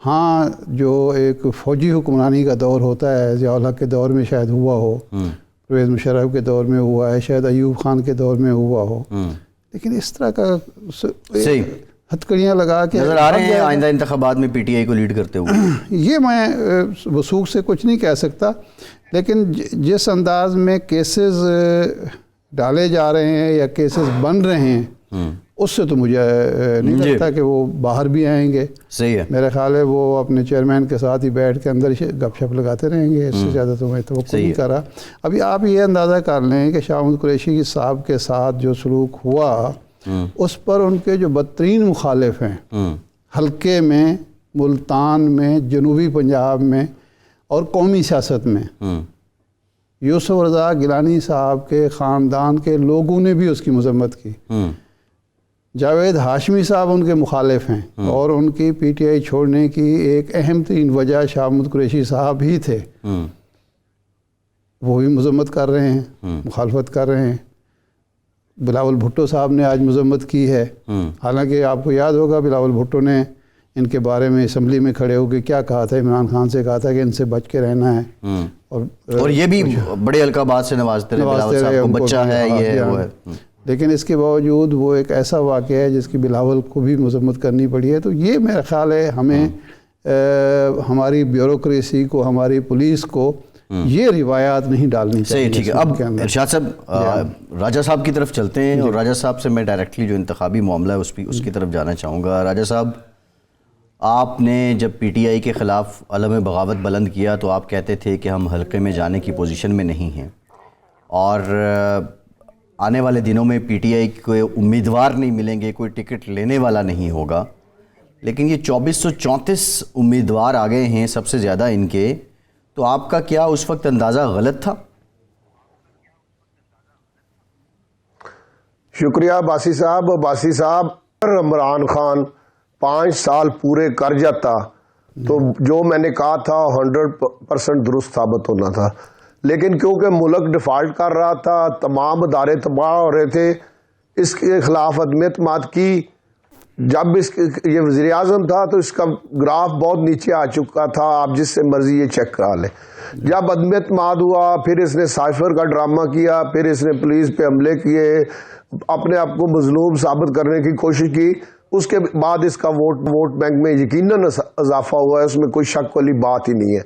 ہاں جو ایک فوجی حکمرانی کا دور ہوتا ہے ضیاء الحق کے دور میں شاید ہوا ہو، پرویز مشرف کے دور میں ہوا ہے، شاید ایوب خان کے دور میں ہوا ہو، لیکن اس طرح کا صحیح ہتھکڑیاں لگا کے نظر آ رہے ہیں آئندہ انتخابات میں پی ٹی آئی کو لیڈ کرتے ہوئے؟ یہ میں وثوق سے کچھ نہیں کہہ سکتا، لیکن جس انداز میں کیسز ڈالے جا رہے ہیں یا کیسز بن رہے ہیں اس سے تو مجھے نہیں لگتا کہ وہ باہر بھی آئیں گے۔ صحیح ہے، میرا خیال ہے وہ اپنے چیئرمین کے ساتھ ہی بیٹھ کے اندر گپ شپ لگاتے رہیں گے، اس سے زیادہ تو میں توقع نہیں کر رہا۔ ابھی آپ یہ اندازہ کر لیں کہ شاہ محمود قریشی صاحب کے ساتھ جو سلوک ہوا اس پر ان کے جو بدترین مخالف ہیں حلقے میں، ملتان میں، جنوبی پنجاب میں اور قومی سیاست میں، یوسف رضا گیلانی صاحب کے خاندان کے لوگوں نے بھی اس کی مذمت کی۔ جاوید ہاشمی صاحب ان کے مخالف ہیں اور ان کی پی ٹی آئی چھوڑنے کی ایک اہم ترین وجہ شاہ محمود قریشی صاحب ہی تھے، وہ بھی مذمت کر رہے ہیں، مخالفت کر رہے ہیں۔ بلاول بھٹو صاحب نے آج مذمت کی ہے، حالانکہ آپ کو یاد ہوگا بلاول بھٹو نے ان کے بارے میں اسمبلی میں کھڑے ہو کے کیا کہا تھا، عمران خان سے کہا تھا کہ ان سے بچ کے رہنا ہے، اور یہ بھی بڑے القابات سے نوازتے رہے، بلاول صاحب کو بچہ ہے، یہ ہے وہ ہے۔ لیکن اس کے باوجود وہ ایک ایسا واقعہ ہے جس کی بلاول کو بھی مذمت کرنی پڑی ہے۔ تو یہ میرا خیال ہے ہمیں ہماری بیوروکریسی کو، ہماری پولیس کو یہ روایات نہیں ڈالنی چاہیے۔ صحیح، ٹھیک ہے۔ اب ارشاد صاحب راجہ صاحب کی طرف چلتے ہیں، اور راجہ صاحب سے میں ڈائریکٹلی جو انتخابی معاملہ ہے اس کی طرف جانا چاہوں گا۔ راجہ صاحب، آپ نے جب پی ٹی آئی کے خلاف علم بغاوت بلند کیا تو آپ کہتے تھے کہ ہم حلقے میں جانے کی پوزیشن میں نہیں ہیں، اور آنے والے دنوں میں پی ٹی آئی کو امیدوار نہیں ملیں گے، کوئی ٹکٹ لینے والا نہیں ہوگا، لیکن یہ 2434 امیدوار آ گئے ہیں سب سے زیادہ ان کے، تو آپ کا کیا اس وقت اندازہ غلط تھا؟ شکریہ باسی صاحب اگر عمران خان 5 سال پورے کر جاتا تو جو میں نے کہا تھا 100% درست ثابت ہونا تھا، لیکن کیونکہ ملک ڈیفالٹ کر رہا تھا، تمام ادارے تباہ ہو رہے تھے، اس کے خلاف عدم اعتماد کی۔ جب یہ وزیر اعظم تھا تو اس کا گراف بہت نیچے آ چکا تھا، آپ جس سے مرضی یہ چیک کرا لیں۔ جب عدم اعتماد ہوا پھر اس نے سائفر کا ڈرامہ کیا، پھر اس نے پولیس پہ حملے کیے، اپنے آپ کو مظلوم ثابت کرنے کی کوشش کی۔ اس کے بعد اس کا ووٹ بینک میں یقیناً اضافہ ہوا ہے، اس میں کوئی شک والی بات ہی نہیں ہے،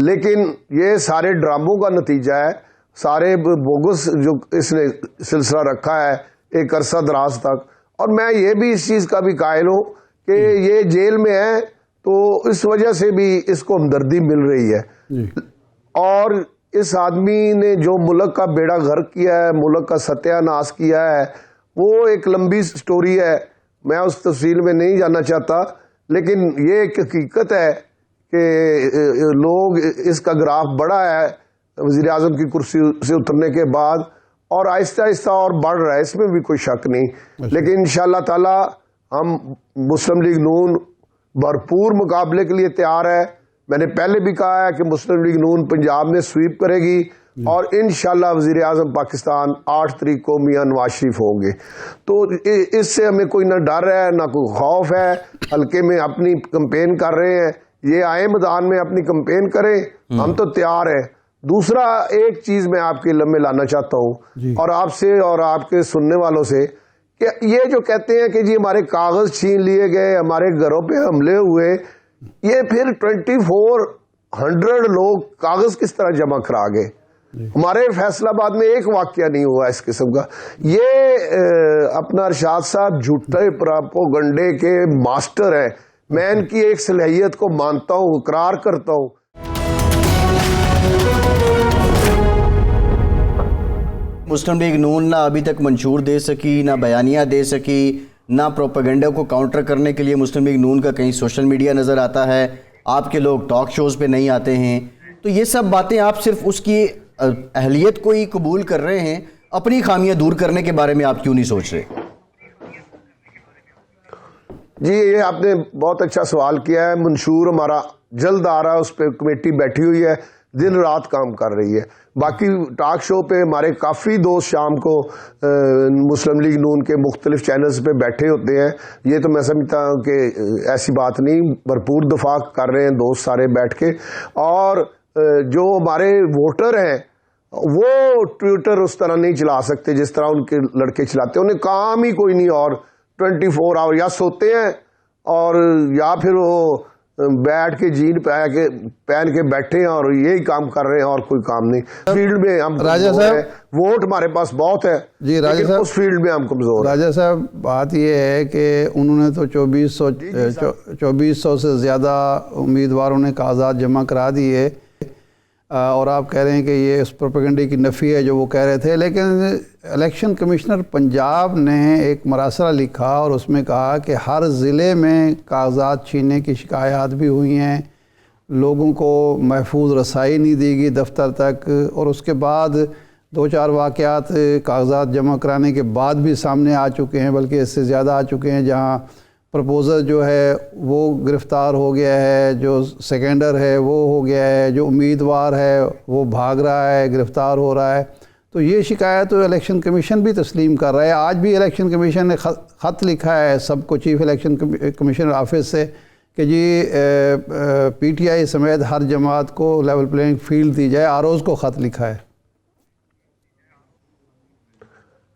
لیکن یہ سارے ڈراموں کا نتیجہ ہے، سارے بوگس جو اس نے سلسلہ رکھا ہے ایک عرصہ دراز تک۔ اور میں یہ بھی اس چیز کا بھی قائل ہوں کہ یہ جیل میں ہے تو اس وجہ سے بھی اس کو ہمدردی مل رہی ہے، اور اس آدمی نے جو ملک کا بیڑا غرق کیا ہے، ملک کا ستیہ ناش کیا ہے، وہ ایک لمبی سٹوری ہے، میں اس تفصیل میں نہیں جانا چاہتا، لیکن یہ ایک حقیقت ہے کہ لوگ اس کا گراف بڑھا ہے وزیر اعظم کی کرسی سے اترنے کے بعد، اور آہستہ آہستہ اور بڑھ رہا ہے، اس میں بھی کوئی شک نہیں۔ لیکن انشاءاللہ تعالی ہم مسلم لیگ نون بھرپور مقابلے کے لیے تیار ہے۔ میں نے پہلے بھی کہا ہے کہ مسلم لیگ نون پنجاب میں سویپ کرے گی، اور انشاءاللہ وزیر اعظم پاکستان 8 تاریخ کو میاں نواز شریف ہوں گے۔ تو اس سے ہمیں کوئی نہ ڈر ہے نہ کوئی خوف ہے، حلقے میں اپنی کمپین کر رہے ہیں، یہ آئے میدان میں اپنی کمپین کریں، ہم تو تیار ہیں۔ دوسرا ایک چیز میں آپ کے علم میں لانا چاہتا ہوں اور آپ سے اور آپ کے سننے والوں سے، کہ یہ جو کہتے ہیں کہ جی ہمارے کاغذ چھین لیے گئے، ہمارے گھروں پہ حملے ہوئے، یہ پھر 2400 لوگ کاغذ کس طرح جمع کرا گئے؟ ہمارے فیصلہ آباد میں ایک واقعہ نہیں ہوا اس قسم کا۔ یہ اپنا ارشاد صاحب جھوٹے پروپیگنڈے کے ماسٹر ہیں، میں ان کی ایک صلاحیت کو مانتا ہوں، اقرار کرتا ہوں۔ مسلم لیگ نون نہ ابھی تک منشور دے سکی، نہ بیانیہ دے سکی، نہ پروپیگنڈا کو کاؤنٹر کرنے کے لیے مسلم لیگ نون کا کہیں سوشل میڈیا نظر آتا ہے، آپ کے لوگ ٹاک شوز پہ نہیں آتے ہیں، تو یہ سب باتیں آپ صرف اس کی اہلیت کو ہی قبول کر رہے ہیں، اپنی خامیاں دور کرنے کے بارے میں آپ کیوں نہیں سوچ رہے؟ جی یہ آپ نے بہت اچھا سوال کیا ہے۔ منشور ہمارا جلد آ رہا ہے، اس پہ کمیٹی بیٹھی ہوئی ہے، دن رات کام کر رہی ہے. باقی ٹاک شو پہ ہمارے کافی دوست شام کو مسلم لیگ نون کے مختلف چینلز پہ بیٹھے ہوتے ہیں. یہ تو میں سمجھتا ہوں کہ ایسی بات نہیں, بھرپور دفاع کر رہے ہیں دوست سارے بیٹھ کے. اور جو ہمارے ووٹر ہیں وہ ٹویٹر اس طرح نہیں چلا سکتے جس طرح ان کے لڑکے چلاتے ہیں. انہیں کام ہی کوئی نہیں, اور 24 آور یا سوتے ہیں اور یا پھر وہ بیٹھ کے جین پہن کے بیٹھے ہیں اور یہی کام کر رہے ہیں, اور کوئی کام نہیں. فیلڈ میں ہم راجہ صاحب, ووٹ ہمارے پاس بہت ہے جی راجہ لیکن صاحب, اس فیلڈ میں ہم کمزور ہیں. راجہ صاحب بات یہ ہے کہ انہوں نے تو 2400 سے زیادہ امیدواروں نے کاغذات جمع کرا دیے, اور آپ کہہ رہے ہیں کہ یہ اس پروپیگنڈے کی نفی ہے جو وہ کہہ رہے تھے. لیکن الیکشن کمشنر پنجاب نے ایک مراسلہ لکھا اور اس میں کہا کہ ہر ضلع میں کاغذات چھیننے کی شکایات بھی ہوئی ہیں, لوگوں کو محفوظ رسائی نہیں دی گئی دفتر تک, اور اس کے بعد 2-4 واقعات کاغذات جمع کرانے کے بعد بھی سامنے آ چکے ہیں, بلکہ اس سے زیادہ آ چکے ہیں, جہاں پرپوزر جو ہے وہ گرفتار ہو گیا ہے, جو سیکنڈر ہے وہ ہو گیا ہے, جو امیدوار ہے وہ بھاگ رہا ہے, گرفتار ہو رہا ہے. تو یہ شکایت تو الیکشن کمیشن بھی تسلیم کر رہا ہے. آج بھی الیکشن کمیشن نے خط لکھا ہے سب کو, چیف الیکشن کمیشنر آفس سے, کہ جی پی ٹی آئی سمیت ہر جماعت کو لیول پلینگ فیلڈ دی جائے. آروز کو خط لکھا ہے.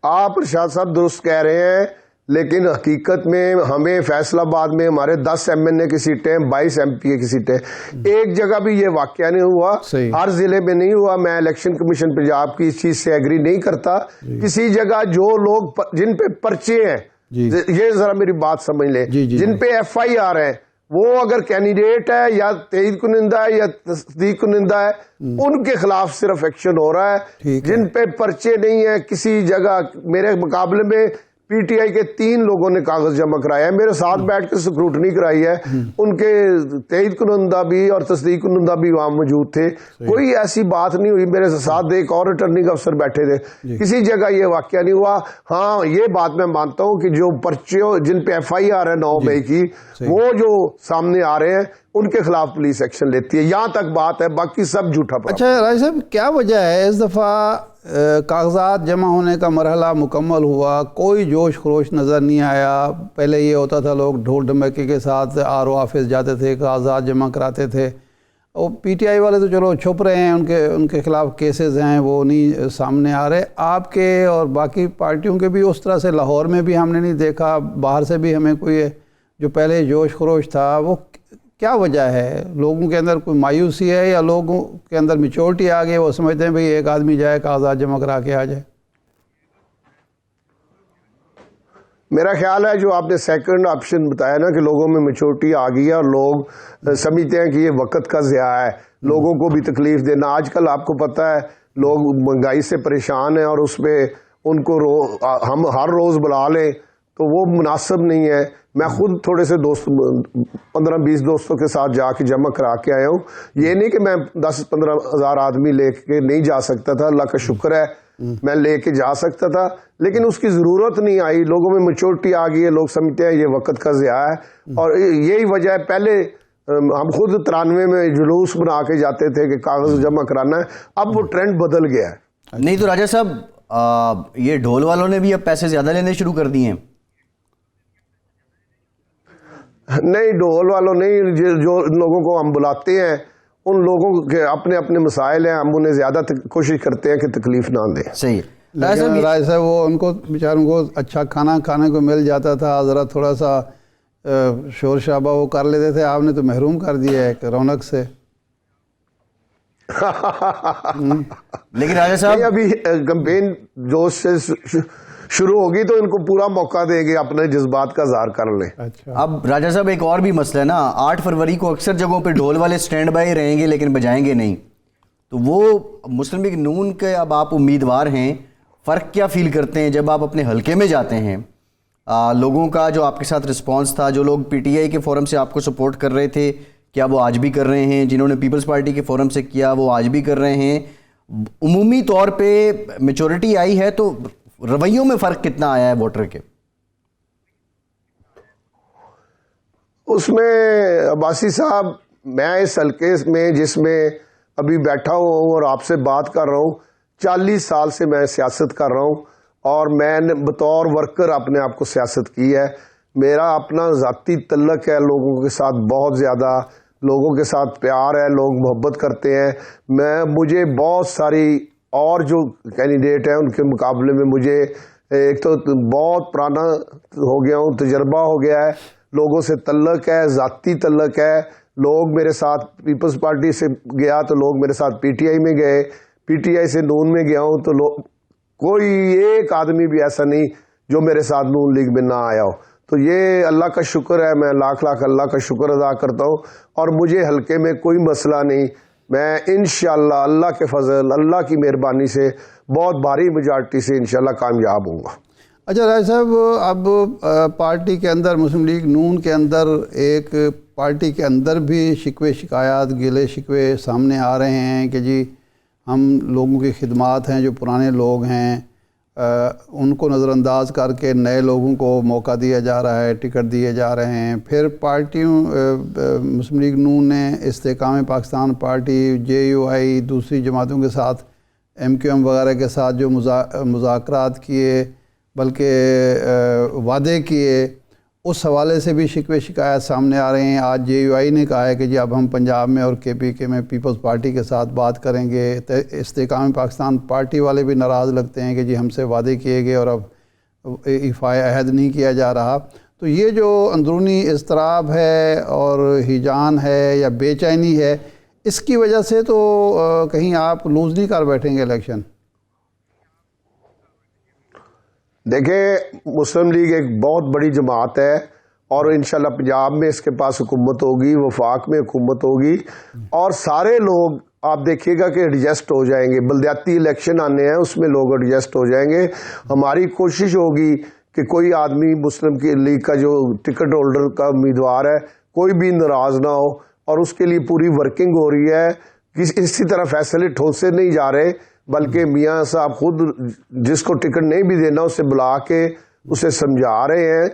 آپ ارشاد صاحب درست کہہ رہے ہیں, لیکن حقیقت میں ہمیں فیصل آباد میں ہمارے 10 MNA کی سیٹیں, 22 MPA کی سیٹیں, ایک جگہ بھی یہ واقعہ نہیں ہوا, ہر ضلع میں نہیں ہوا. میں الیکشن کمیشن پنجاب کی اس چیز سے ایگری نہیں کرتا. کسی جگہ جو لوگ جن پہ پرچے ہیں, یہ ذرا میری بات سمجھ لیں, جن پہ FIR ہے وہ اگر کینڈیڈیٹ ہے یا تائید کنندہ ہے یا تصدیق کنندہ ہے, ان کے خلاف صرف ایکشن ہو رہا ہے. جن پہ پرچے نہیں ہیں کسی جگہ, میرے مقابلے میں پی ٹی آئی کے 3 لوگوں نے کاغذ جمع کرایا ہے, میرے ساتھ بیٹھ کے سکروٹنی کرائی ہے, ان کے تائید کنندہ بھی اور تصدیق کنندہ بھی وہاں موجود تھے. کوئی ایسی بات نہیں ہوئی. میرے ساتھ ایک اور ریٹرننگ افسر بیٹھے تھے, کسی جگہ یہ واقعہ نہیں ہوا. ہاں یہ بات میں مانتا ہوں کہ جو پرچے جن پہ FIR ہے 9 مئی کی, وہ جو سامنے آ رہے ہیں ان کے خلاف پولیس ایکشن لیتی ہے. یہاں تک بات ہے, باقی سب جھوٹا پڑا. اچھا راج صاحب, کیا وجہ ہے اس دفعہ کاغذات جمع ہونے کا مرحلہ مکمل ہوا, کوئی جوش خروش نظر نہیں آیا؟ پہلے یہ ہوتا تھا لوگ ڈھول ڈھمکے کے ساتھ RO آفس جاتے تھے, کاغذات جمع کراتے تھے. اور پی ٹی آئی والے تو چلو چھپ رہے ہیں, ان کے خلاف کیسز ہیں وہ نہیں سامنے آ رہے. آپ کے اور باقی پارٹیوں کے بھی اس طرح سے لاہور میں بھی ہم نے نہیں دیکھا, باہر سے بھی ہمیں کوئی جو پہلے جوش خروش تھا, وہ کیا وجہ ہے؟ لوگوں کے اندر کوئی مایوسی ہے یا لوگوں کے اندر میچورٹی آ گئی, وہ سمجھتے ہیں بھئی ایک آدمی جائے کاغذات جمع کرا کے آ جائے؟ میرا خیال ہے جو آپ نے سیکنڈ آپشن بتایا نا کہ لوگوں میں میچورٹی آ گئی ہے اور لوگ سمجھتے ہیں کہ یہ وقت کا ضیاع ہے, لوگوں کو بھی تکلیف دینا. آج کل آپ کو پتہ ہے لوگ مہنگائی سے پریشان ہیں, اور اس پہ ان کو ہم ہر روز بلا لیں تو وہ مناسب نہیں ہے. میں خود تھوڑے سے دوست 15-20 دوستوں کے ساتھ جا کے جمع کرا کے آیا ہوں. یہ نہیں کہ میں 10-15 ہزار آدمی لے کے نہیں جا سکتا تھا, اللہ کا شکر ہے میں لے کے جا سکتا تھا, لیکن اس کی ضرورت نہیں آئی. لوگوں میں میچورٹی آ گئی ہے, لوگ سمجھتے ہیں یہ وقت کا ضیاع ہے. اور یہی وجہ ہے, پہلے ہم خود 93 میں جلوس بنا کے جاتے تھے کہ کاغذ جمع کرانا ہے, اب وہ ٹرینڈ بدل گیا ہے. نہیں تو راجہ صاحب یہ ڈھول والوں نے بھی اب پیسے زیادہ لینے شروع کر دیے ہیں. نہیں, ڈھول والوں نہیں, جو لوگوں کو ہم بلاتے ہیں ان لوگوں کے اپنے اپنے مسائل ہیں, ہم انہیں زیادہ کوشش کرتے ہیں کہ تکلیف نہ دیں. صحیح. راج صاحب وہ ان کو بیچاروں کو اچھا کھانا کھانے کو مل جاتا تھا, ذرا تھوڑا سا شور شرابہ وہ کر لیتے تھے, آپ نے تو محروم کر دیا ہے رونق سے. لیکن راجہ صاحب ابھی کمپین جوش سے شروع ہوگی تو ان کو پورا موقع دیں گے اپنے جذبات کا اظہار کر لیں. اب راجہ صاحب ایک اور بھی مسئلہ ہے نا, 8 فروری کو اکثر جگہوں پہ ڈھول والے سٹینڈ بائی رہیں گے لیکن بجائیں گے نہیں, تو وہ مسلم لیگ نون کے اب آپ امیدوار ہیں, فرق کیا فیل کرتے ہیں جب آپ اپنے حلقے میں جاتے ہیں؟ لوگوں کا جو آپ کے ساتھ رسپانس تھا, جو لوگ پی ٹی آئی کے فورم سے آپ کو سپورٹ کر رہے تھے, کیا وہ آج بھی کر رہے ہیں؟ جنہوں نے پیپلز پارٹی کے فورم سے کیا وہ آج بھی کر رہے ہیں؟ عمومی طور پہ میچورٹی آئی ہے تو رویوں میں فرق کتنا آیا ہے ووٹر کے؟ اس میں عباسی صاحب, میں اس حلقے میں جس میں ابھی بیٹھا ہوں اور آپ سے بات کر رہا ہوں. 40 سال سے میں سیاست کر رہا ہوں اور میں نے بطور ورکر اپنے آپ کو سیاست کی ہے. میرا اپنا ذاتی تعلق ہے لوگوں کے ساتھ، بہت زیادہ لوگوں کے ساتھ پیار ہے، لوگ محبت کرتے ہیں. مجھے بہت ساری اور جو کینڈیڈیٹ ہیں ان کے مقابلے میں مجھے ایک تو بہت پرانا ہو گیا ہوں، تجربہ ہو گیا ہے، لوگوں سے تعلق ہے، ذاتی تعلق ہے. لوگ میرے ساتھ پیپلز پارٹی سے گیا تو لوگ میرے ساتھ پی ٹی آئی میں گئے، پی ٹی آئی سے نون میں گیا ہوں تو کوئی ایک آدمی بھی ایسا نہیں جو میرے ساتھ نون لیگ میں نہ آیا ہو. تو یہ اللہ کا شکر ہے، میں لاکھ لاکھ اللہ کا شکر ادا کرتا ہوں. اور مجھے حلقے میں کوئی مسئلہ نہیں. میں انشاءاللہ اللہ کے فضل، اللہ کی مہربانی سے بہت بھاری میجارٹی سے انشاءاللہ کامیاب ہوں گا. اچھا راج صاحب، اب پارٹی کے اندر مسلم لیگ نون کے اندر ایک پارٹی کے اندر بھی شکوے شکایات گلے شکوے سامنے آ رہے ہیں کہ جی ہم لوگوں کی خدمات ہیں، جو پرانے لوگ ہیں ان کو نظر انداز کر کے نئے لوگوں کو موقع دیا جا رہا ہے، ٹکٹ دیے جا رہے ہیں. پھر پارٹیوں مسلم لیگ نون نے استحکام پاکستان پارٹی، جے یو آئی، دوسری جماعتوں کے ساتھ ایم کیو ایم وغیرہ کے ساتھ جو مذاکرات کیے، بلکہ وعدے کیے، اس حوالے سے بھی شکوے شکایات سامنے آ رہے ہیں. آج جے یو آئی نے کہا ہے کہ جی اب ہم پنجاب میں اور کے پی کے میں پیپلز پارٹی کے ساتھ بات کریں گے. استحکام پاکستان پارٹی والے بھی ناراض لگتے ہیں کہ جی ہم سے وعدے کیے گئے اور اب ایفائے عہد نہیں کیا جا رہا. تو یہ جو اندرونی اضطراب ہے اور ہیجان ہے یا بے چینی ہے، اس کی وجہ سے تو کہیں آپ لوز نہیں کر بیٹھیں گے الیکشن؟ دیکھیں، مسلم لیگ ایک بہت بڑی جماعت ہے اور انشاءاللہ پنجاب میں اس کے پاس حکومت ہوگی، وفاق میں حکومت ہوگی اور سارے لوگ آپ دیکھیے گا کہ ایڈجسٹ ہو جائیں گے. بلدیاتی الیکشن آنے ہیں، اس میں لوگ ایڈجسٹ ہو جائیں گے. ہماری کوشش ہوگی کہ کوئی آدمی مسلم کی لیگ کا جو ٹکٹ ہولڈر کا امیدوار ہے کوئی بھی ناراض نہ ہو، اور اس کے لیے پوری ورکنگ ہو رہی ہے. اسی طرح فیصلے ٹھوسے نہیں جا رہے، بلکہ میاں صاحب خود جس کو ٹکٹ نہیں بھی دینا اسے بلا کے اسے سمجھا رہے ہیں.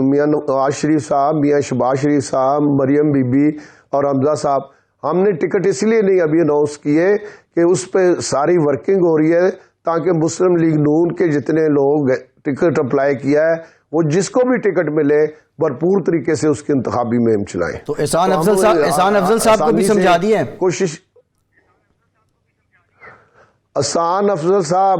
میاں نواز شریف صاحب، میاں شہباز شریف صاحب، مریم بی بی اور حمزہ صاحب، ہم نے ٹکٹ اس لیے نہیں ابھی اناؤنس کیے کہ اس پہ ساری ورکنگ ہو رہی ہے تاکہ مسلم لیگ نون کے جتنے لوگ ٹکٹ اپلائی کیا ہے وہ جس کو بھی ٹکٹ ملے بھرپور طریقے سے اس کی انتخابی مہم چلائیں. تو احسان افضل صاحب کو بھی سمجھا دیا ہے کوشش. احسان افضل صاحب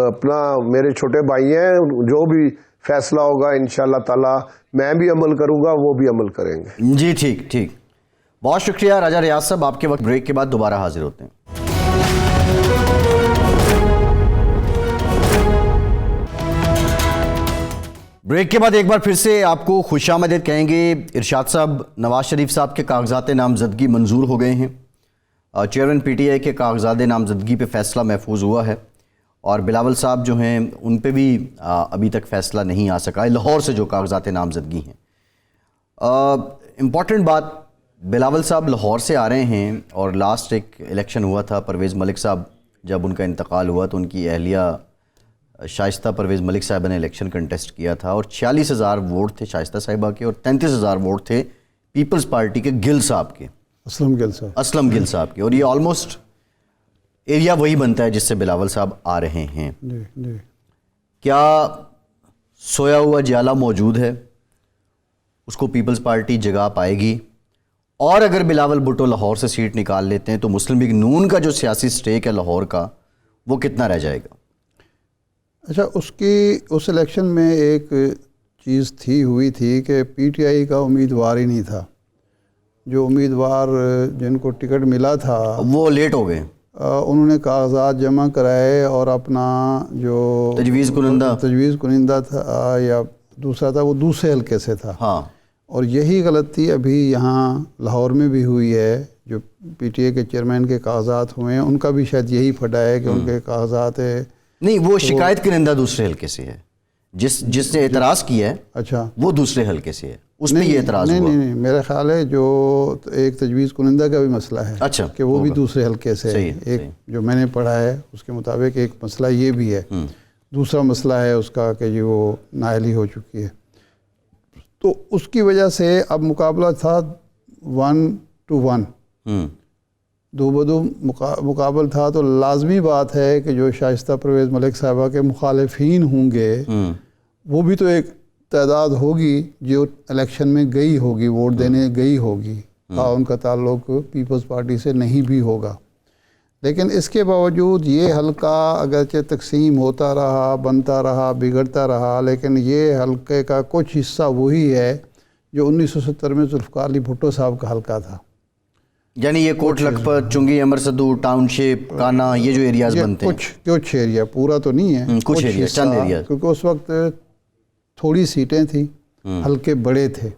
اپنا میرے چھوٹے بھائی ہیں، جو بھی فیصلہ ہوگا انشاءاللہ تعالی میں بھی عمل کروں گا، وہ بھی عمل کریں گے. جی ٹھیک. بہت شکریہ راجہ ریاض صاحب. آپ کے وقت بریک کے بعد دوبارہ حاضر ہوتے ہیں. بریک کے بعد ایک بار پھر سے آپ کو خوش آمدید کہیں گے. ارشاد صاحب، نواز شریف صاحب کے کاغذات نامزدگی منظور ہو گئے ہیں. چیئرمین پی ٹی آئی کے کاغذات نامزدگی پہ فیصلہ محفوظ ہوا ہے اور بلاول صاحب جو ہیں ان پہ بھی ابھی تک فیصلہ نہیں آ سکا ہے، لاہور سے جو کاغذات نامزدگی ہیں. امپورٹنٹ بات، بلاول صاحب لاہور سے آ رہے ہیں اور لاسٹ ایک الیکشن ہوا تھا، پرویز ملک صاحب جب ان کا انتقال ہوا تو ان کی اہلیہ شائستہ پرویز ملک صاحبہ نے الیکشن کنٹیسٹ کیا تھا اور 46,000 ووٹ تھے شائستہ صاحبہ کے اور 33,000 ووٹ تھے پیپلز پارٹی کے گل صاحب کے، اسلم گل صاحب کے. اور یہ آلموسٹ ایریا وہی بنتا ہے جس سے بلاول صاحب آ رہے ہیں. کیا سویا ہوا جیالہ موجود ہے؟ اس کو پیپلز پارٹی جگہ پائے گی؟ اور اگر بلاول بھٹو لاہور سے سیٹ نکال لیتے ہیں تو مسلم لیگ نون کا جو سیاسی سٹیک ہے لاہور کا وہ کتنا رہ جائے گا؟ اچھا، اس الیکشن میں ایک چیز ہوئی تھی کہ پی ٹی آئی کا امیدوار ہی نہیں تھا. جو امیدوار جن کو ٹکٹ ملا تھا وہ لیٹ ہو گئے، انہوں نے کاغذات جمع کرائے اور اپنا جو تجویز کنندہ تھا یا دوسرا تھا وہ دوسرے حلقے سے تھا. ہاں، اور یہی غلطی ابھی یہاں لاہور میں بھی ہوئی ہے. جو پی ٹی اے کے چیئرمین کے کاغذات ہوئے ہیں ان کا بھی شاید یہی پھٹا ہے کہ ان کے کاغذات نہیں، وہ شکایت کنندہ دوسرے حلقے سے ہے، جس نے اعتراض کیا ہے اچھا وہ دوسرے حلقے سے ہے، اس میں یہ اعتراض ہوا. نہیں، میرا خیال ہے جو ایک تجویز کنندہ کا بھی مسئلہ ہے. اچھا، کہ وہ بھی دوسرے حلقے سے ہے. ایک جو میں نے پڑھا ہے اس کے مطابق ایک مسئلہ یہ بھی ہے. دوسرا مسئلہ ہے اس کا کہ یہ وہ نااہلی ہو چکی ہے. تو اس کی وجہ سے اب مقابلہ تھا 1 to 1. دو بدو مقابل تھا تو لازمی بات ہے کہ جو شائستہ پرویز ملک صاحبہ کے مخالفین ہوں گے وہ بھی تو ایک تعداد ہوگی جو الیکشن میں گئی ہوگی، ووٹ دینے گئی ہوگی، ان کا تعلق پیپلز پارٹی سے نہیں بھی ہوگا، لیکن اس کے باوجود یہ حلقہ اگرچہ تقسیم ہوتا رہا، بنتا رہا، بگڑتا رہا، لیکن یہ حلقے کا کچھ حصہ وہی ہے جو 1970 میں ذوالفقار علی بھٹو صاحب کا حلقہ تھا. یعنی یہ کوٹ لکھپت، چنگی، امر صدو، ٹاؤن شپ، کانا، یہ جو ایریاز بنتے ہیں، کچھ ایریا، پورا تو نہیں ہے، کچھ ایریا، چند ایریا، کیونکہ اس وقت تھوڑی سیٹیں تھیں، حلقے بڑے تھے،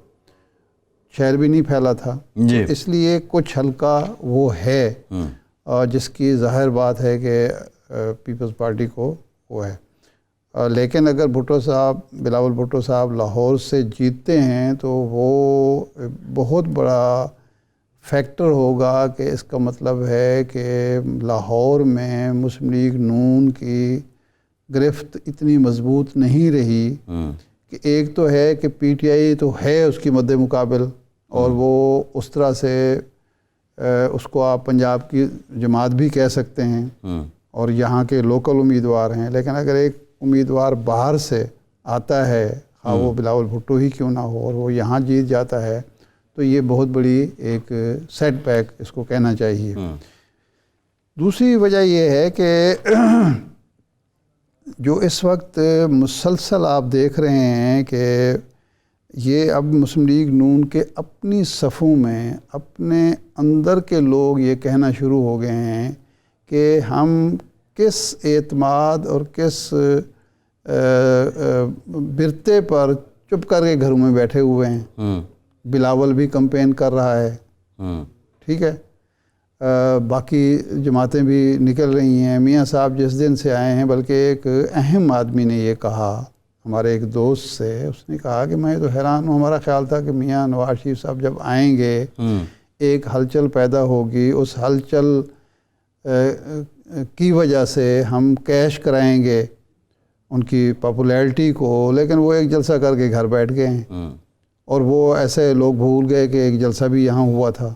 شہر بھی نہیں پھیلا تھا، اس لیے کچھ حلقہ وہ ہے جس کی ظاہر بات ہے کہ پیپلز پارٹی کو وہ ہے. لیکن اگر بھٹو صاحب، بلاول بھٹو صاحب لاہور سے جیتتے ہیں تو وہ بہت بڑا فیکٹر ہوگا کہ اس کا مطلب ہے کہ لاہور میں مسلم لیگ نون کی گرفت اتنی مضبوط نہیں رہی کہ ایک تو ہے کہ پی ٹی آئی تو ہے اس کی مد مقابل اور وہ اس طرح سے اس کو آپ پنجاب کی جماعت بھی کہہ سکتے ہیں اور یہاں کے لوکل امیدوار ہیں، لیکن اگر ایک امیدوار باہر سے آتا ہے، خواہ وہ بلاول بھٹو ہی کیوں نہ ہو، اور وہ یہاں جیت جاتا ہے تو یہ بہت بڑی ایک سیٹ بیک اس کو کہنا چاہیے. دوسری وجہ یہ ہے کہ جو اس وقت مسلسل آپ دیکھ رہے ہیں کہ یہ اب مسلم لیگ نون کے اپنی صفوں میں اپنے اندر کے لوگ یہ کہنا شروع ہو گئے ہیں کہ ہم کس اعتماد اور کس برتے پر چپ کر کے گھروں میں بیٹھے ہوئے ہیں. بلاول بھی کمپین کر رہا ہے، ٹھیک ہے، باقی جماعتیں بھی نکل رہی ہیں. میاں صاحب جس دن سے آئے ہیں، بلکہ ایک اہم آدمی نے یہ کہا ہمارے ایک دوست سے، اس نے کہا کہ میں تو حیران ہوں، ہمارا خیال تھا کہ میاں نواز شریف صاحب جب آئیں گے ایک ہلچل پیدا ہوگی، اس ہلچل کی وجہ سے ہم کیش کرائیں گے ان کی پاپولیرٹی کو، لیکن وہ ایک جلسہ کر کے گھر بیٹھ گئے ہیں اور وہ ایسے لوگ بھول گئے کہ ایک جلسہ بھی یہاں ہوا تھا.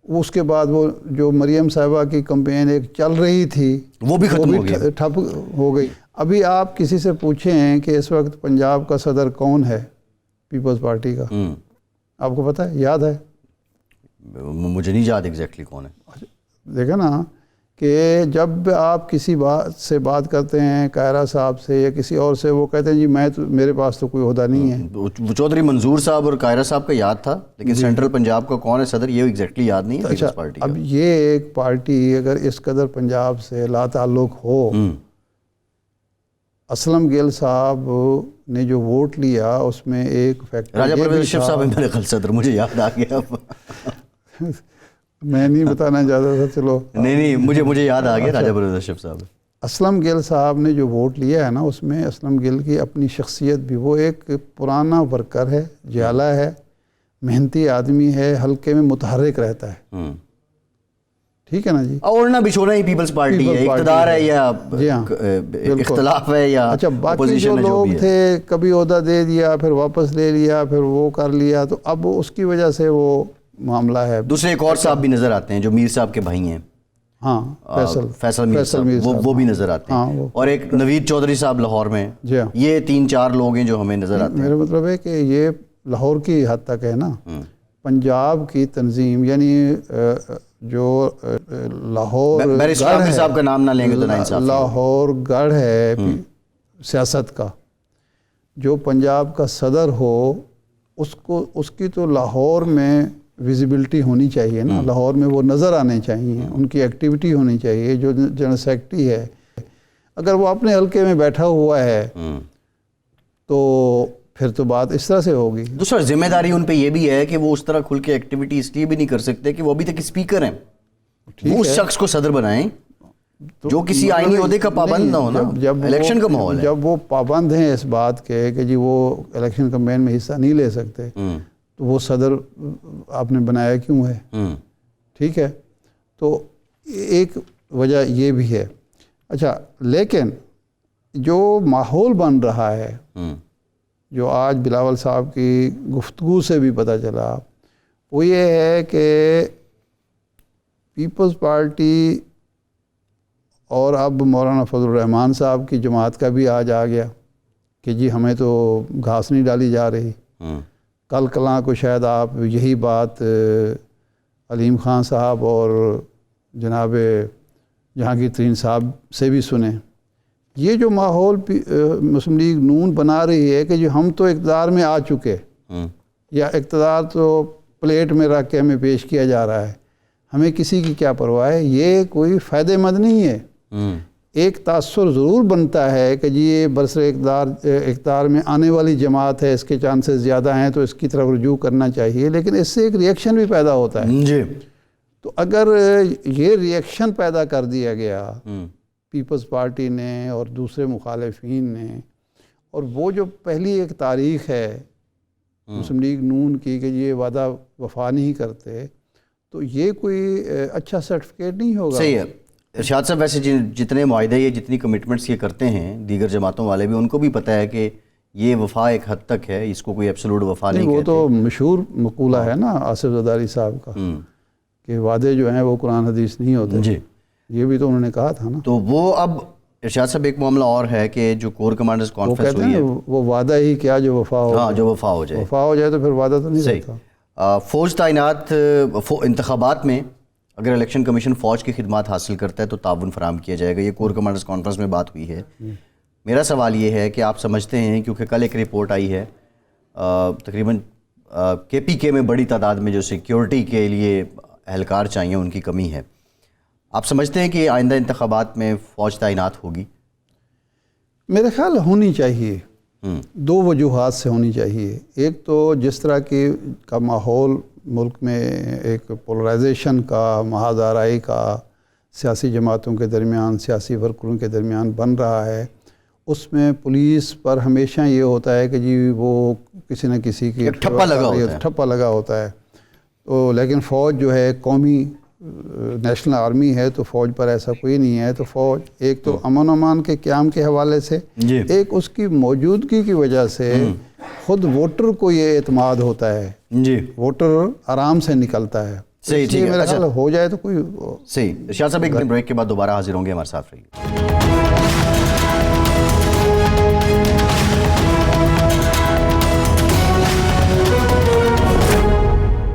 اس کے بعد وہ جو مریم صاحبہ کی کمپین ایک چل رہی تھی وہ بھی ختم ہو گئی، ٹھپ ہو گئی. ابھی آپ کسی سے پوچھیں کہ اس وقت پنجاب کا صدر کون ہے پیپلز پارٹی کا، آپ کو پتہ ہے؟ یاد ہے؟ مجھے نہیں یاد ایگزیکٹلی کون ہے. دیکھا نا کہ جب آپ کسی بات سے بات کرتے ہیں، قاہرہ صاحب سے یا کسی اور سے، وہ کہتے ہیں جی میرے پاس تو کوئی عہدہ نہیں ہے. چودھری منظور صاحب اور قاہرہ صاحب کا یاد تھا، لیکن سینٹرل پنجاب کا کون ہے صدر یہ ایگزیکٹلی یاد نہیں ہے پیپلز پارٹی کا. اب یہ ایک پارٹی اگر اس قدر پنجاب سے لا تعلق ہو، اسلم گل صاحب نے جو ووٹ لیا اس میں ایک فیکٹر راجہ پرویز اشرف صاحب ہے میرے خیال صدر، مجھے یاد آ گیا. میں نہیں بتانا چاہتا تھا، چلو نہیں مجھے یاد آ گیا راجہ پرویز اشرف صاحب. اسلم گل صاحب نے جو ووٹ لیا ہے نا، اس میں اسلم گل کی اپنی شخصیت بھی، وہ ایک پرانا ورکر ہے، جیالہ ہے، محنتی آدمی ہے، حلقے میں متحرک رہتا ہے، ٹھیک ہے نا جی. اوڑھنا بچھوڑنا ہی پیپلز پارٹی ہے، اقتدار ہے یا اختلاف ہے یا اچھا باقی جو لوگ تھے کبھی عہدہ دے دیا پھر واپس لے لیا پھر وہ کر لیا، تو اب اس کی وجہ سے وہ معاملہ ہے. دوسرے ایک اور صاحب بھی نظر آتے ہیں جو میر صاحب کے بھائی ہیں، ہاں فیصل میر صاحب، وہ بھی نظر آتے ہیں، اور ایک نوید چودھری صاحب لاہور میں. یہ 3-4 لوگ ہیں جو ہمیں نظر آتے ہیں. میرا مطلب ہے کہ یہ لاہور کی حد تک ہے نا، پنجاب کی تنظیم یعنی جو لاہور بیرسٹر صاحب کا نام نہ لیں گے تو ناانصافی. لاہور گڑھ ہے سیاست کا، جو پنجاب کا صدر ہو اس کی تو لاہور میں ویزیبلٹی ہونی چاہیے نا، لاہور میں وہ نظر آنے چاہیے، ان کی ایکٹیویٹی ہونی چاہیے. جو جنرل سیکرٹری ہے اگر وہ اپنے حلقے میں بیٹھا ہوا ہے تو پھر تو بات اس طرح سے ہوگی. دوسرا ذمہ داری ان پہ یہ بھی ہے کہ وہ اس طرح کھل کے ایکٹیویٹی اس لیے بھی نہیں کر سکتے کہ وہ ابھی تک اسپیکر ہیں. وہ اس شخص کو صدر بنائیں جو کسی آئینی عہدے کا پابند نہ ہونا. الیکشن کا ماحول ہے، جب وہ پابند ہیں اس بات کے کہ جی وہ الیکشن کمپین میں حصہ نہیں لے سکتے تو وہ صدر آپ نے بنایا کیوں ہے؟ ٹھیک ہے، تو ایک وجہ یہ بھی ہے. اچھا لیکن جو ماحول بن رہا ہے، جو آج بلاول صاحب کی گفتگو سے بھی پتہ چلا، وہ یہ ہے کہ پیپلز پارٹی اور اب مولانا فضل الرحمان صاحب کی جماعت کا بھی آج آ گیا کہ جی ہمیں تو گھاس نہیں ڈالی جا رہی. کل کلاں کو شاید آپ یہی بات علیم خان صاحب اور جناب جہانگیر ترین صاحب سے بھی سنیں. یہ جو ماحول مسلم لیگ نون بنا رہی ہے کہ جو ہم تو اقتدار میں آ چکے یا اقتدار تو پلیٹ میں رکھ کے ہمیں پیش کیا جا رہا ہے, ہمیں کسی کی کیا پرواہ ہے, یہ کوئی فائدہ مند نہیں ہے. ایک تاثر ضرور بنتا ہے کہ جی یہ برسر اقتدار میں آنے والی جماعت ہے, اس کے چانسز زیادہ ہیں تو اس کی طرف رجوع کرنا چاہیے, لیکن اس سے ایک ریئیکشن بھی پیدا ہوتا ہے. جی تو اگر یہ ریئیکشن پیدا کر دیا گیا پیپلز پارٹی نے اور دوسرے مخالفین نے, اور وہ جو پہلی ایک تاریخ ہے مسلم لیگ نون کی کہ یہ وعدہ وفا نہیں کرتے, تو یہ کوئی اچھا سرٹیفکیٹ نہیں ہوگا. صحیح ہے ارشاد صاحب. ویسے جتنے معاہدے یہ جتنی کمٹمنٹس یہ کرتے ہیں دیگر جماعتوں والے بھی, ان کو بھی پتہ ہے کہ یہ وفا ایک حد تک ہے, اس کو کوئی ایبسولوٹ وفا نہیں وہ کہتے. تو مشہور مقولہ ہے نا آصف زرداری صاحب کا کہ وعدے جو ہیں وہ قرآن حدیث نہیں ہوتے. جی یہ بھی تو انہوں نے کہا تھا نا. تو وہ اب ارشاد صاحب ایک معاملہ اور ہے کہ جو کور کمانڈرز وہ کانفرنس کہتے ہوئی ہیں ہے, وہ وعدہ ہی کیا جو وفا ہو. ہاں جو وفا ہو جائے. وفا ہو جائے تو پھر وعدہ تو نہیں صحیح. رہتا. فوج تعینات انتخابات میں اگر الیکشن کمیشن فوج کی خدمات حاصل کرتا ہے تو تعاون فراہم کیا جائے گا, یہ کور کمانڈرز کانفرنس میں بات ہوئی ہے. میرا سوال یہ ہے کہ آپ سمجھتے ہیں, کیونکہ کل ایک رپورٹ آئی ہے تقریباً کے پی کے میں بڑی تعداد میں جو سیکیورٹی کے لیے اہلکار چاہیے ان کی کمی ہے, آپ سمجھتے ہیں کہ آئندہ انتخابات میں فوج تعینات ہوگی؟ میرے خیال ہونی چاہیے. دو وجوہات سے ہونی چاہیے. ایک تو جس طرح کا ماحول ملک میں ایک پولرائزیشن کا, محاذ آرائی کا سیاسی جماعتوں کے درمیان, سیاسی ورکروں کے درمیان بن رہا ہے, اس میں پولیس پر ہمیشہ یہ ہوتا ہے کہ جی وہ کسی نہ کسی کی ٹھپا لگا ہوتا ہے. تو لیکن فوج جو ہے قومی نیشنل آرمی ہے, تو فوج پر ایسا کوئی نہیں ہے. تو فوج ایک تو امن و امان کے قیام کے حوالے سے, ایک اس کی موجودگی کی وجہ سے خود ووٹر کو یہ اعتماد ہوتا ہے, ووٹر آرام سے نکلتا ہے. صحیح, ٹھیک ہے, میرا خیال ہو جائے تو کوئی صحیح. ارشاد صاحب ایک دن بریک کے بعد دوبارہ حاضر ہوں گے, ہمارے ساتھ رہیے.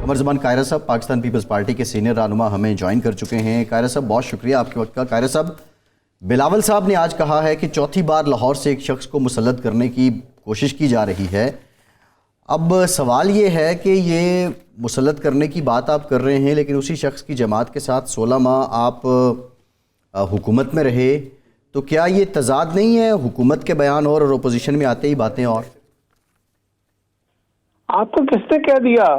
عمر زمان قاہرہ صاحب پاکستان پیپلز پارٹی کے سینئر رہنما ہمیں جوائن کر چکے ہیں. قاہرہ صاحب بہت شکریہ آپ کے وقت کا. قاہرہ صاحب, بلاول صاحب نے آج کہا ہے کہ چوتھی بار لاہور سے ایک شخص کو مسلط کرنے کی کوشش کی جا رہی ہے. اب سوال یہ ہے کہ یہ مسلط کرنے کی بات آپ کر رہے ہیں, لیکن اسی شخص کی جماعت کے ساتھ 16 ماہ آپ حکومت میں رہے, تو کیا یہ تضاد نہیں ہے, حکومت کے بیان اور اپوزیشن میں آتے ہی باتیں اور؟ آپ کو کس نے کہہ دیا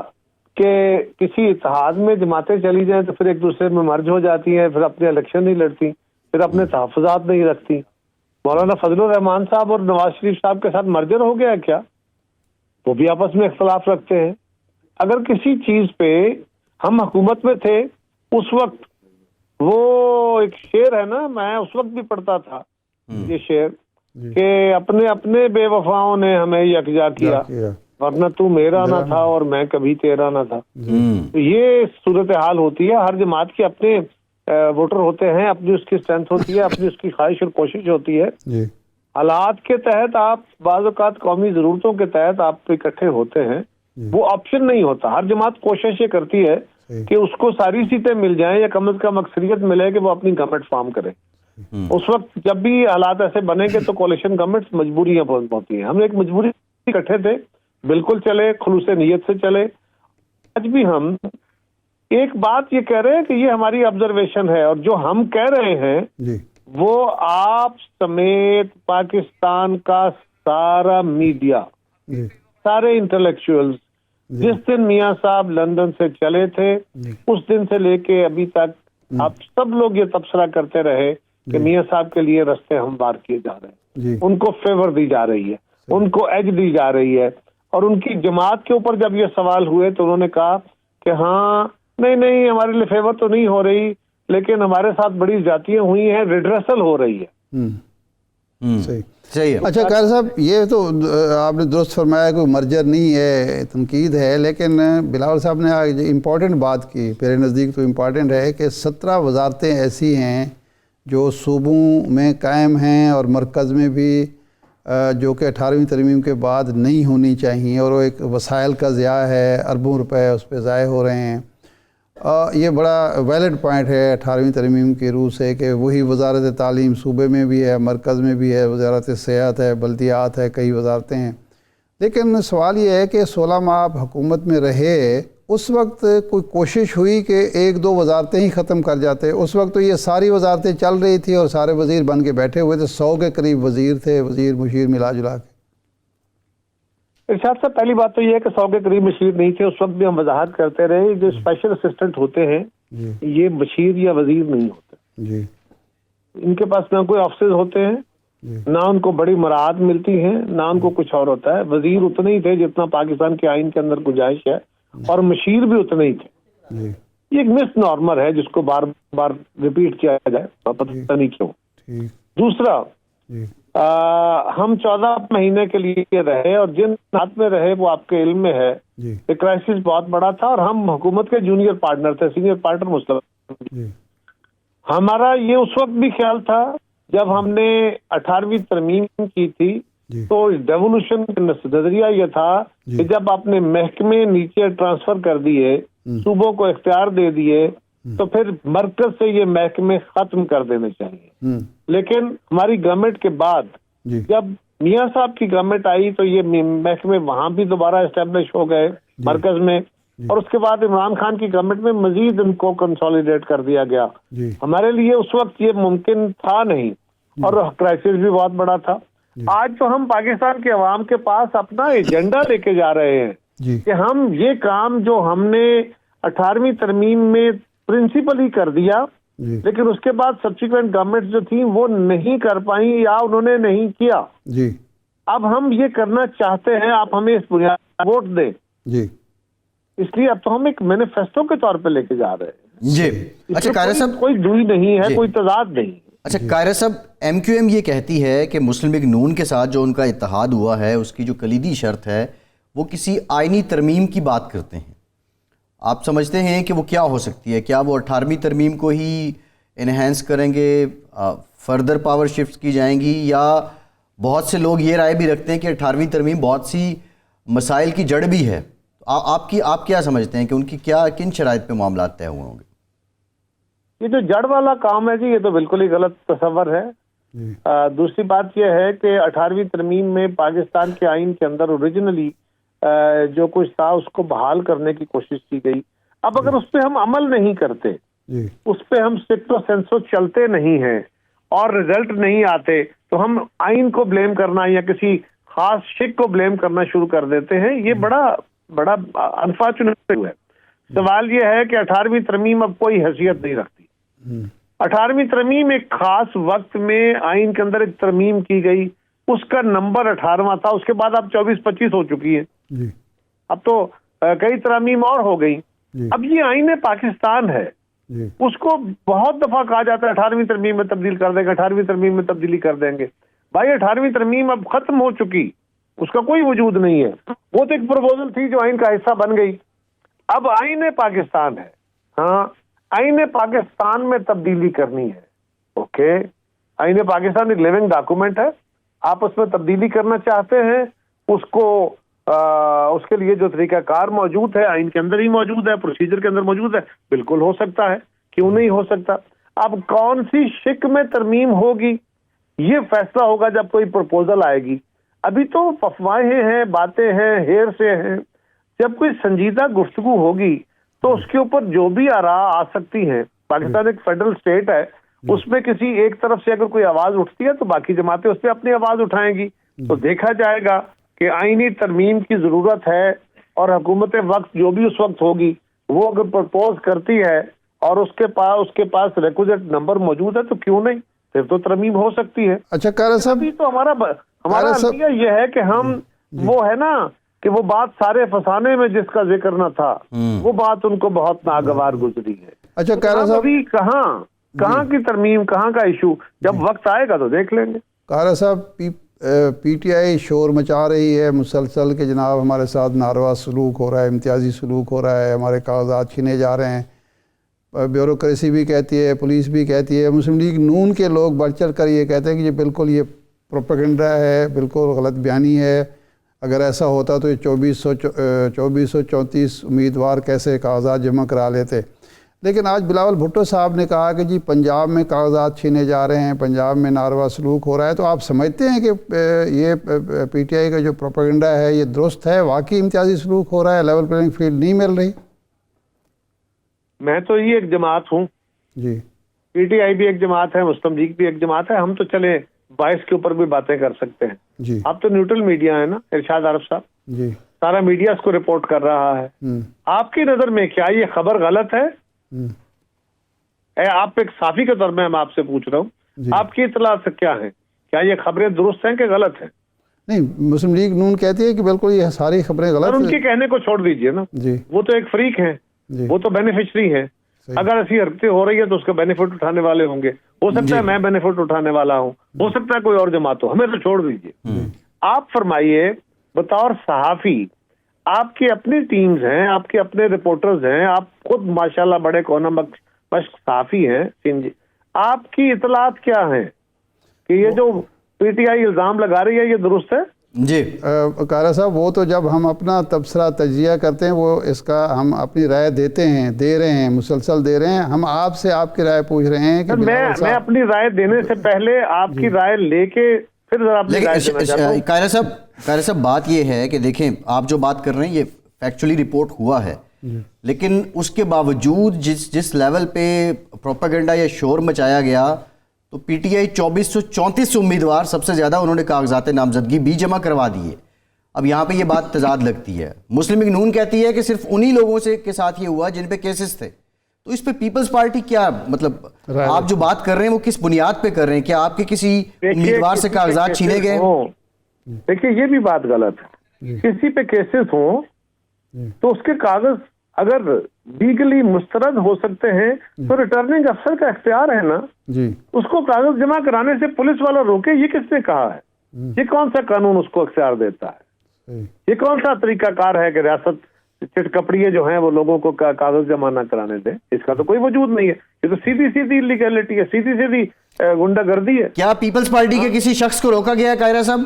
کہ کسی اتحاد میں جماعتیں چلی جائیں تو پھر ایک دوسرے میں مرج ہو جاتی ہیں, پھر اپنے الیکشن نہیں لڑتی, پھر اپنے تحفظات نہیں رکھتی؟ مولانا فضل الرحمان صاحب اور نواز شریف صاحب کے ساتھ مرجر ہو گیا کیا؟ وہ بھی آپس میں اختلاف رکھتے ہیں. اگر کسی چیز پہ ہم حکومت میں تھے اس وقت, وہ ایک شعر ہے نا, میں اس وقت بھی پڑھتا تھا یہ شعر کہ اپنے اپنے بے وفاؤں نے ہمیں یکجا کیا, ورنہ تو میرا نہ تھا اور میں کبھی تیرا نہ تھا. یہ صورتحال ہوتی ہے. ہر جماعت کے اپنے ووٹر ہوتے ہیں, اپنی اس کی اسٹرینتھ ہوتی ہے, اپنی اس کی خواہش اور کوشش ہوتی ہے. حالات کے تحت آپ بعض اوقات قومی ضرورتوں کے تحت آپ اکٹھے ہوتے ہیں, وہ آپشن نہیں ہوتا. ہر جماعت کوشش یہ کرتی ہے کہ اس کو ساری سیٹیں مل جائیں یا کم از کم اکثریت ملے کہ وہ اپنی گورنمنٹ فارم کرے. اس وقت جب بھی حالات ایسے بنے گے تو کولیشن گورنمنٹ مجبوریاں ہوتی ہیں. ہم ایک مجبوری اکٹھے تھے, بالکل چلے, خلوص نیت سے چلے. آج بھی ہم ایک بات یہ کہہ رہے ہیں کہ یہ ہماری آبزرویشن ہے, اور جو ہم کہہ رہے ہیں وہ آپ سمیت پاکستان کا سارا میڈیا, سارے انٹلیکچوئلز, جس دن میاں صاحب لندن سے چلے تھے اس دن سے لے کے ابھی تک آپ سب لوگ یہ تبصرہ کرتے رہے کہ میاں صاحب کے لیے رستے ہموار کیے جا رہے ہیں, ان کو فیور دی جا رہی ہے, ان کو ایج دی جا رہی ہے. اور ان کی جماعت کے اوپر جب یہ سوال ہوئے تو انہوں نے کہا کہ ہاں نہیں ہمارے لیے فیور تو نہیں ہو رہی, لیکن ہمارے ساتھ بڑی زیادتیاں ہوئی ہیں, ریڈریسل ہو رہی ہے. صحیح. صحیح ہے. اچھا قاری صاحب، یہ تو آپ نے درست فرمایا، کوئی مرجر نہیں ہے، تنقید ہے، لیکن بلاول صاحب نے آج امپورٹنٹ بات کی، میرے نزدیک تو امپورٹنٹ ہے کہ 17 وزارتیں ایسی ہیں جو صوبوں میں قائم ہیں اور مرکز میں بھی، جو کہ 18ویں ترمیم کے بعد نہیں ہونی چاہیے، اور وہ ایک وسائل کا ضیاع ہے، اربوں روپے اس پہ ضائع ہو رہے ہیں. یہ بڑا ویلڈ پوائنٹ ہے 18ویں ترمیم کی روح سے، کہ وہی وزارت تعلیم صوبے میں بھی ہے، مرکز میں بھی ہے، وزارت صحت ہے، بلدیات ہے، کئی وزارتیں ہیں. لیکن سوال یہ ہے کہ 16 ماہ آپ حکومت میں رہے، اس وقت کوئی کوشش ہوئی کہ 1-2 وزارتیں ہی ختم کر جاتے؟ اس وقت تو یہ ساری وزارتیں چل رہی تھی اور سارے وزیر بن کے بیٹھے ہوئے تھے، 100 کے قریب وزیر تھے، وزیر مشیر ملا جلا کے. ارشاد صاحب، پہلی بات تو یہ ہے کہ 100 کے قریب مشیر نہیں تھے. اس وقت بھی ہم وضاحت کرتے رہے، جو اسپیشل اسسٹنٹ ہوتے ہیں یہ مشیر یا وزیر نہیں ہوتے. جی. ان کے پاس نہ کوئی آفسز ہوتے ہیں، نہ ان کو بڑی مراعات ملتی ہیں، نہ ان کو کچھ اور ہوتا ہے. وزیر اتنے ہی تھے جتنا پاکستان کے آئین کے اندر گنجائش ہے، اور مشیر بھی اتنے ہی تھے. یہ ایک مس نارمل ہے جس کو بار بار ریپیٹ کیا جائے، پتہ نہیں کیوں. دوسرا، ہم 14 مہینے کے لیے رہے، اور جن حالات میں رہے وہ آپ کے علم میں ہے. یہ کرائسس بہت بڑا تھا، اور ہم حکومت کے جونیئر پارٹنر تھے، سینئر پارٹنر مسلم. ہمارا یہ اس وقت بھی خیال تھا جب ہم نے 18ویں ترمیم کی تھی، تو ڈیولوشن کا نظریہ یہ تھا کہ جب آپ نے محکمے نیچے ٹرانسفر کر دیے، صوبوں کو اختیار دے دیے، تو پھر مرکز سے یہ محکمے ختم کر دینے چاہیے. لیکن ہماری گورنمنٹ کے بعد جب میاں صاحب کی گورنمنٹ آئی تو یہ محکمے وہاں بھی دوبارہ اسٹیبلش ہو گئے مرکز میں، اور اس کے بعد عمران خان کی گورنمنٹ میں مزید ان کو کنسولیڈیٹ کر دیا گیا. ہمارے لیے اس وقت یہ ممکن تھا نہیں، اور کرائسس بھی بہت بڑا تھا. آج تو ہم پاکستان کے عوام کے پاس اپنا ایجنڈا لے کے جا رہے ہیں کہ ہم یہ کام جو ہم نے 18ویں ترمیم میں پرنسپل ہی کر دیا، لیکن اس کے بعد سبسیکوینٹ گورنمنٹ جو تھیں وہ نہیں کر پائیں یا انہوں نے نہیں کیا. اب ہم یہ کرنا چاہتے ہیں، آپ ہمیں اس بنیاد ووٹ دیں. اس لیے اب تو ہم ایک مینیفیسٹو کے طور پہ لے کے جا رہے ہیں. جی. اچھا قاری صاحب، کوئی دوئی نہیں ہے، کوئی تضاد نہیں. اچھا قاری صاحب، ایم کیو ایم یہ کہتی ہے کہ مسلم لیگ نون کے ساتھ جو ان کا اتحاد ہوا ہے، اس کی جو کلیدی شرط ہے وہ کسی آئینی ترمیم کی بات کرتے ہیں. آپ سمجھتے ہیں کہ وہ کیا ہو سکتی ہے؟ کیا وہ 18ویں ترمیم کو ہی انہینس کریں گے، فردر پاور شفٹ کی جائیں گی، یا بہت سے لوگ یہ رائے بھی رکھتے ہیں کہ 18ویں ترمیم بہت سی مسائل کی جڑ بھی ہے؟ آپ کیا سمجھتے ہیں کہ ان کی کن شرائط پہ معاملات طے ہوئے ہوں گے؟ یہ جو جڑ والا کام ہے جی، یہ تو بالکل ہی غلط تصور ہے. دوسری بات یہ ہے کہ 18ویں ترمیم میں پاکستان کے آئین کے اندر اوریجنلی جو کچھ تھا اس کو بحال کرنے کی کوشش کی گئی. اب اگر اس پہ ہم عمل نہیں کرتے، اس پہ ہم سٹرو سینسو چلتے نہیں ہیں اور رزلٹ نہیں آتے، تو ہم آئین کو بلیم کرنا یا کسی خاص شک کو بلیم کرنا شروع کر دیتے ہیں. یہ بڑا انفارچونیٹ ہے. سوال یہ ہے کہ 18ویں ترمیم اب کوئی حیثیت نہیں رکھتی. 18ویں ترمیم ایک خاص وقت میں آئین کے اندر ایک ترمیم کی گئی، اس کا نمبر 18واں تھا. اس کے بعد اب 24-25 ہو چکی ہے. اب تو کئی ترامیم اور ہو گئی. اب یہ آئین پاکستان ہے، اس کو بہت دفعہ کہا جاتا ہے 18ویں ترمیم میں تبدیل کر دیں گے، 18ویں ترمیم میں تبدیلی کر دیں گے. بھائی 18ویں ترمیم اب ختم ہو چکی، اس کا کوئی وجود نہیں ہے. وہ تو ایک پروپوزل تھی جو آئین کا حصہ بن گئی. اب آئین پاکستان ہے. ہاں، آئین پاکستان میں تبدیلی کرنی ہے. اوکے، آئین پاکستان ایک لیونگ ڈاکومنٹ ہے. آپ اس میں تبدیلی کرنا چاہتے ہیں، اس کے لیے جو طریقہ کار موجود ہے آئین کے اندر ہی موجود ہے، پروسیجر کے اندر موجود ہے، بالکل ہو سکتا ہے. کیوں نہیں ہو سکتا؟ اب کون سی شک میں ترمیم ہوگی یہ فیصلہ ہوگا جب کوئی پروپوزل آئے گی. ابھی تو افواہیں ہیں، باتیں ہیں، ہیر سے ہیں. جب کوئی سنجیدہ گفتگو ہوگی تو اس کے اوپر جو بھی آراء آ سکتی ہیں. پاکستان ایک فیڈرل سٹیٹ ہے، اس میں کسی ایک طرف سے اگر کوئی آواز اٹھتی ہے تو باقی جماعتیں اس پہ اپنی آواز اٹھائیں گی. تو دیکھا جائے گا کہ آئینی ترمیم کی ضرورت ہے، اور حکومت وقت جو بھی اس وقت ہوگی وہ اگر پرپوز کرتی ہے اور اس کے پاس ریکوزٹ نمبر موجود ہے تو کیوں نہیں، پھر تو ترمیم ہو سکتی ہے. اچھا قاری صاحب، تو ہمارا المیہ یہ ہے کہ ہم وہ ہے نا کہ وہ بات سارے فسانے میں جس کا ذکر نہ تھا، وہ بات ان کو بہت ناگوار گزری ہے. اچھا قاری صاحب، ابھی کہاں کی ترمیم، کہاں کا ایشو، جب وقت آئے گا تو دیکھ لیں گے. قاری صاحب، پی ٹی آئی شور مچا رہی ہے مسلسل کہ جناب ہمارے ساتھ ناروا سلوک ہو رہا ہے، امتیازی سلوک ہو رہا ہے، ہمارے کاغذات چھینے جا رہے ہیں، بیوروکریسی بھی کہتی ہے، پولیس بھی کہتی ہے، مسلم لیگ نون کے لوگ بڑھ چڑھ کر یہ کہتے ہیں کہ یہ بالکل یہ پروپیگنڈا ہے، بالکل غلط بیانی ہے، اگر ایسا ہوتا تو یہ 2434 امیدوار کیسے کاغذات جمع کرا لیتے۔ لیکن آج بلاول بھٹو صاحب نے کہا کہ جی پنجاب میں کاغذات چھینے جا رہے ہیں، پنجاب میں ناروا سلوک ہو رہا ہے، تو آپ سمجھتے ہیں کہ یہ پی ٹی آئی کا جو پروپیگنڈا ہے یہ درست ہے؟ واقعی امتیازی سلوک ہو رہا ہے، لیول پلینگ فیلڈ نہیں مل رہی؟ میں تو یہ ایک جماعت ہوں، جی پی ٹی آئی بھی ایک جماعت ہے، مسلم لیگ بھی ایک جماعت ہے، ہم تو چلے 22 کے اوپر بھی باتیں کر سکتے ہیں۔ جی اب تو نیوٹرل میڈیا ہے نا ارشاد عارف صاحب، جی سارا میڈیا اس کو رپورٹ کر رہا ہے۔ آپ کی نظر میں کیا یہ خبر غلط ہے؟ آپ ایک صحافی کے طور میں ہم آپ سے پوچھ رہا ہوں، آپ کی اطلاع سے کیا ہے؟ کیا یہ خبریں درست ہیں کہ غلط ہیں؟ نہیں، مسلم لیگ نون کہتی ہے کہ بالکل یہ ساری خبریں غلط اور ان ہیں۔ کے کہنے کو چھوڑ دیجئے نا، جی وہ تو ایک فریق ہیں، جی وہ تو بینیفیشری ہیں۔ صحیح۔ اگر ایسی حرکتیں ہو رہی ہے تو اس کا بینیفٹ اٹھانے والے ہوں گے، ہو سکتا ہے میں بینیفٹ اٹھانے والا ہوں، ہو سکتا ہے کوئی اور جماعت ہو، ہمیں تو چھوڑ دیجئے۔ آپ فرمائیے بطور صحافی، آپ کی اپنی ٹیمز ہیں، آپ کے اپنے رپورٹرز ہیں، آپ خود ماشاءاللہ بڑے کونا مشق صحافی ہیں، آپ کی اطلاعات کیا ہیں کہ یہ جو پی ٹی آئی الزام لگا رہی ہے یہ درست ہے؟ جی قاہرہ صاحب، وہ تو جب ہم اپنا تبصرہ تجزیہ کرتے ہیں وہ اس کا ہم اپنی رائے دیتے ہیں، دے رہے ہیں، مسلسل دے رہے ہیں۔ ہم آپ سے آپ کی رائے پوچھ رہے ہیں کہ میں اپنی رائے دینے سے پہلے آپ کی رائے لے کے پھر ذرا اپنی رائے دینا چاہتا ہوں۔ قاہرہ صاحب بات یہ ہے کہ دیکھیں آپ جو بات کر رہے ہیں یہ فیکچولی رپورٹ ہوا ہے، لیکن اس کے باوجود جس لیول پہ پروپیگنڈا یا شور مچایا گیا تو پی ٹی آئی 2434 امیدوار سب سے زیادہ انہوں نے کاغذات نامزدگی بھی جمع کروا دیے۔ اب یہاں پہ یہ بات تضاد لگتی ہے، مسلم لیگ نون کہتی ہے کہ صرف انہی لوگوں کے ساتھ یہ ہوا جن پہ کیسز تھے، تو اس پہ پیپلز پارٹی کیا مطلب آپ جو بات کر رہے ہیں وہ کس بنیاد پہ کر رہے ہیں؟ کیا آپ کے کسی امیدوار سے کاغذات چھینے گئے؟ دیکھیے یہ بھی بات غلط ہے، کسی پہ کیسز ہوں تو اس کے کاغذ اگر لیگلی مسترد ہو سکتے ہیں تو ریٹرننگ افسر کا اختیار ہے نا، جی اس کو کاغذ جمع کرانے سے پولیس والا روکے، یہ کس نے کہا ہے؟ یہ کون سا قانون اس کو اختیار دیتا ہے؟ یہ کون سا طریقہ کار ہے کہ ریاست چٹ کپڑیے جو ہیں وہ لوگوں کو کاغذ جمع نہ کرانے دے؟ اس کا تو کوئی وجود نہیں ہے، یہ تو سیدھی سیدھی لیگلٹی ہے، سیدھی سیدھی گنڈا گردی ہے۔ کیا پیپلز پارٹی کے کسی شخص کو روکا گیا ہے قاہرہ صاحب؟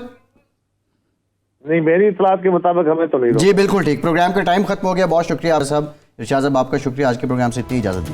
نہیں، میری اطلاعات کے مطابق ہمیں تو نہیں روکا۔ جی بالکل ٹھیک، پروگرام کا ٹائم ختم ہو گیا، بہت شکریہ صاحب ارشاد صاحب، آپ کا شکریہ، آج کے پروگرام سے اتنی اجازت دی۔